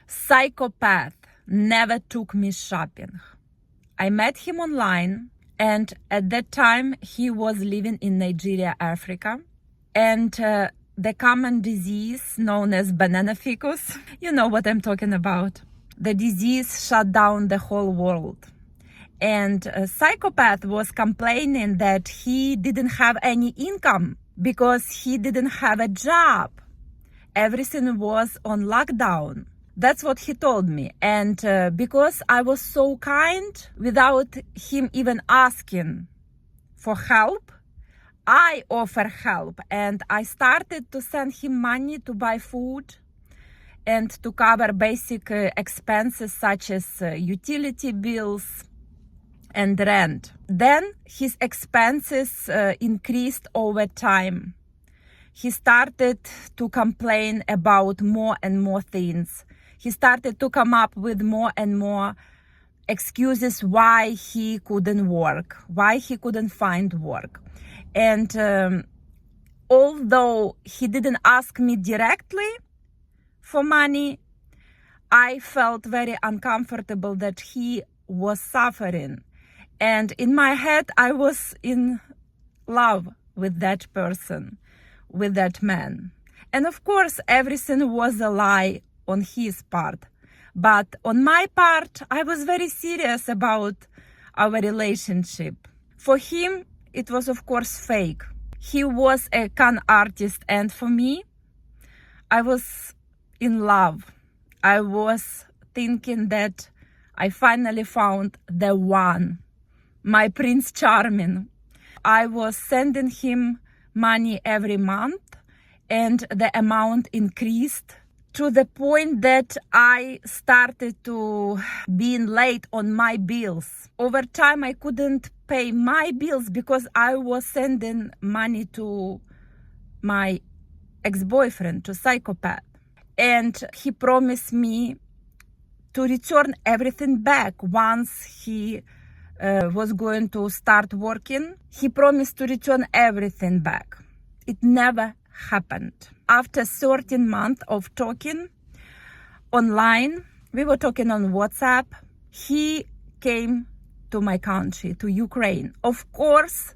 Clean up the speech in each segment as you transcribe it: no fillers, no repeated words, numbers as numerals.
Psychopath never took me shopping. I met him online, and at that time he was living in Nigeria, Africa. And the common disease known as banana ficus, you know what I'm talking about. The disease shut down the whole world. And Psychopath was complaining that he didn't have any income because he didn't have a job. Everything was on lockdown. That's what he told me. And because I was so kind, without him even asking for help, I offer help. And I started to send him money to buy food and to cover basic expenses such as utility bills and rent. Then his expenses increased over time. He started to complain about more and more things. He started to come up with more and more excuses why he couldn't work, why he couldn't find work. And although he didn't ask me directly for money, I felt very uncomfortable that he was suffering. And in my head, I was in love with that person, with that man. And of course, everything was a lie on his part. But on my part, I was very serious about our relationship. For him, it was of course fake. He was a con artist, and for me, I was in love. I was thinking that I finally found the one, my Prince Charming. I was sending him money every month, and the amount increased to the point that I started to being late on my bills. Over time, I couldn't pay my bills because I was sending money to my ex-boyfriend, to Psychopath. And he promised me to return everything back once he was going to start working. He promised to return everything back. It never happened. After 13 months of talking online, we were talking on WhatsApp, he came to my country, to Ukraine. Of course,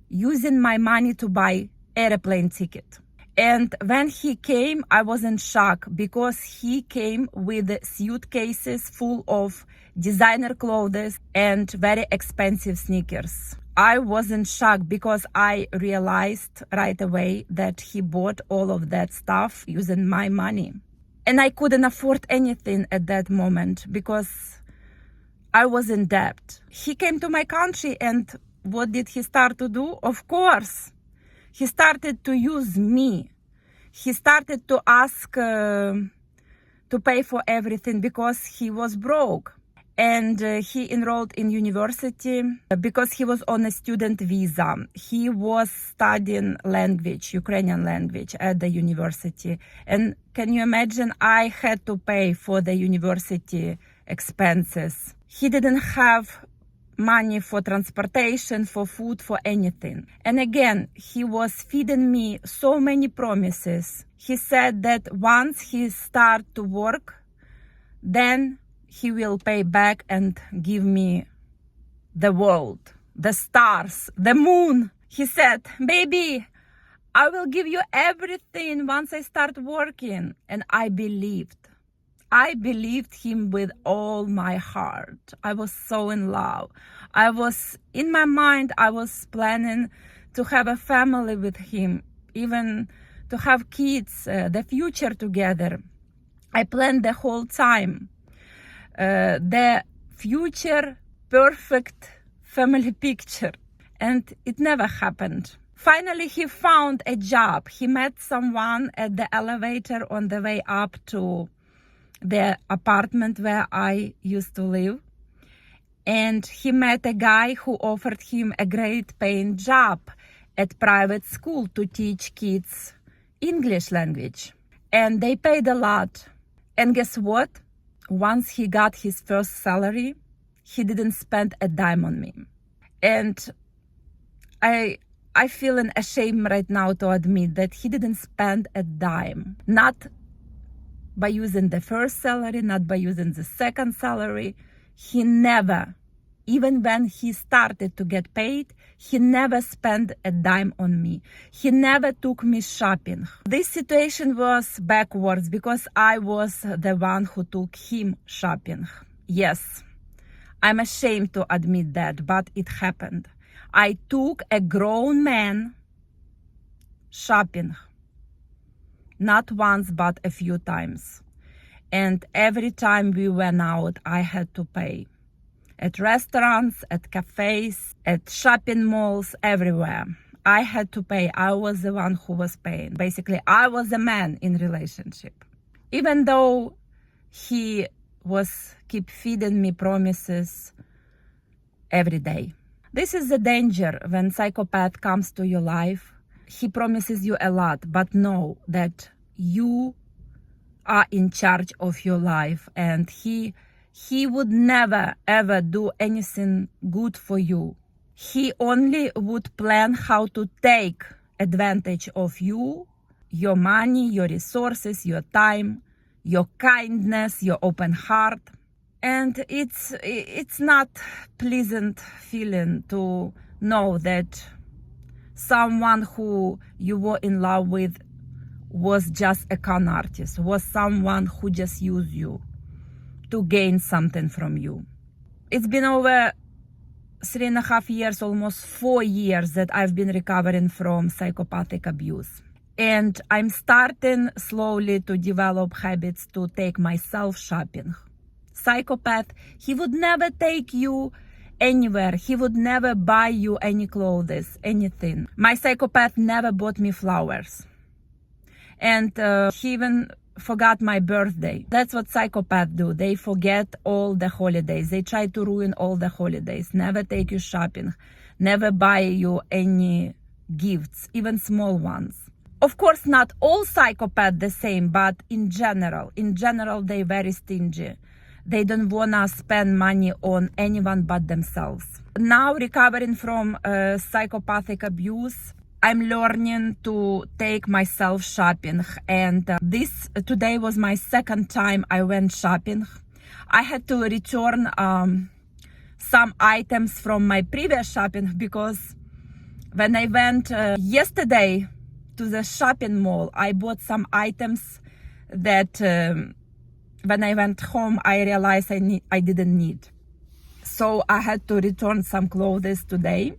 using my money to buy airplane ticket. And when he came, I was in shock because he came with suitcases full of designer clothes and very expensive sneakers. I was in shock because I realized right away that he bought all of that stuff using my money. And I couldn't afford anything at that moment because I was in debt. He came to my country, and what did he start to do? Of course, he started to use me. He started to ask to pay for everything because he was broke. And he enrolled in university because he was on a student visa. He was studying language, Ukrainian language, at the university. And can you imagine, I had to pay for the university expenses. He didn't have money for transportation, for food, for anything. And again, he was feeding me so many promises. He said that once he starts to work, then he will pay back and give me the world, the stars, the moon. He said, baby, I will give you everything once I start working. And I believed. I believed him with all my heart. I was so in love. In my mind, I was planning to have a family with him, even to have kids, the future together. I planned the whole time. The future perfect family picture, and it never happened. Finally, he found a job. He met someone at the elevator on the way up to the apartment where I used to live, and he met a guy who offered him a great paying job at private school to teach kids English language, and they paid a lot. And guess what? Once he got his first salary, he didn't spend a dime on me. And I feel ashamed right now to admit that he didn't spend a dime. Not by using the first salary, not by using the second salary. He never, even when he started to get paid, he never spent a dime on me. He never took me shopping. This situation was backwards because I was the one who took him shopping. Yes, I'm ashamed to admit that, but it happened. I took a grown man shopping. Not once, but a few times. And every time we went out, I had to pay. At restaurants, at cafes, at shopping malls, everywhere. I had to pay. I was the one who was paying. Basically, I was the man in relationship. Even though he was keep feeding me promises every day. This is the danger when psychopath comes to your life. He promises you a lot, but know that you are in charge of your life, and he would never ever do anything good for you. He only would plan how to take advantage of you, your money, your resources, your time, your kindness, your open heart. And it's not pleasant feeling to know that someone who you were in love with was just a con artist, was someone who just used you to gain something from you. It's been over 3.5 years, almost 4 years that I've been recovering from psychopathic abuse. And I'm starting slowly to develop habits to take myself shopping. Psychopath, he would never take you anywhere. He would never buy you any clothes, anything. My psychopath never bought me flowers. And he even forgot my birthday. That's what psychopaths do. They forget all the holidays. They try to ruin all the holidays. Never take you shopping. Never buy you any gifts, even small ones. Of course, not all psychopaths the same, but in general, they're very stingy. They don't wanna spend money on anyone but themselves. Now, recovering from psychopathic abuse, I'm learning to take myself shopping, and today was my second time I went shopping. I had to return some items from my previous shopping because when I went yesterday to the shopping mall, I bought some items that when I went home, I realized I didn't need. So I had to return some clothes today.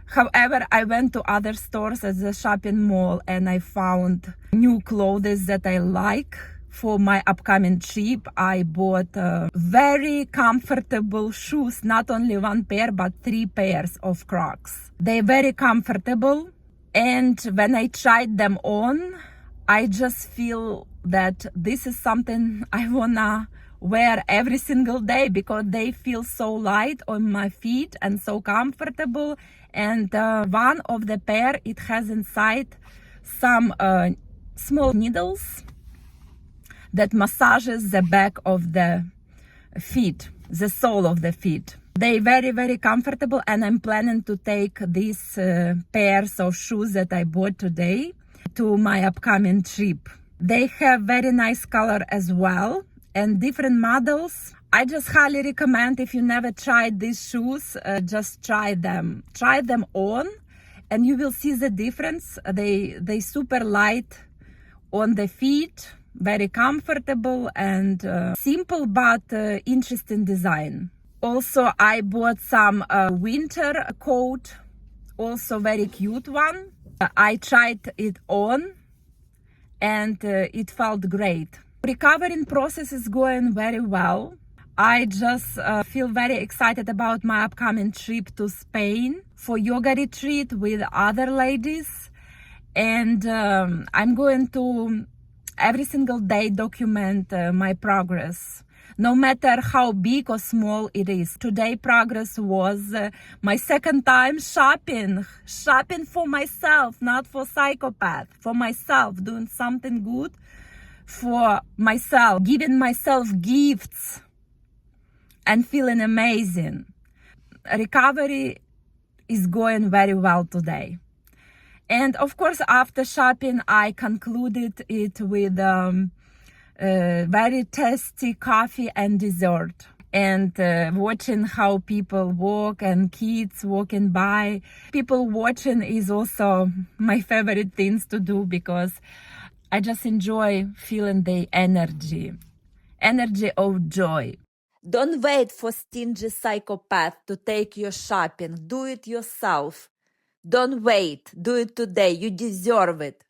However, I went to other stores at the shopping mall and I found new clothes that I like for my upcoming trip. I bought very comfortable shoes, not only one pair, but 3 pairs of Crocs. They're very comfortable. And when I tried them on, I just feel that this is something I wanna wear every single day because they feel so light on my feet and so comfortable. And one of the pair, it has inside some small needles that massages the back of the feet, the sole of the feet. They're very, very comfortable, and I'm planning to take these pairs of shoes that I bought today to my upcoming trip. They have very nice color as well and different models. I just highly recommend, if you never tried these shoes, just try them. Try them on and you will see the difference. They super light on the feet, very comfortable and simple but interesting design. Also, I bought some winter coat, also very cute one. I tried it on and it felt great. Recovering process is going very well. I just feel very excited about my upcoming trip to Spain for yoga retreat with other ladies. And I'm going to every single day document my progress, no matter how big or small it is. Today progress was my second time shopping for myself, not for Psychopath, for myself, doing something good for myself, giving myself gifts and feeling amazing. Recovery is going very well today. And of course, after shopping, I concluded it with very tasty coffee and dessert. And watching how people walk and kids walking by. People watching is also my favorite things to do because I just enjoy feeling the energy of joy. Don't wait for stingy psychopath to take your shopping. Do it yourself. Don't wait. Do it today. You deserve it.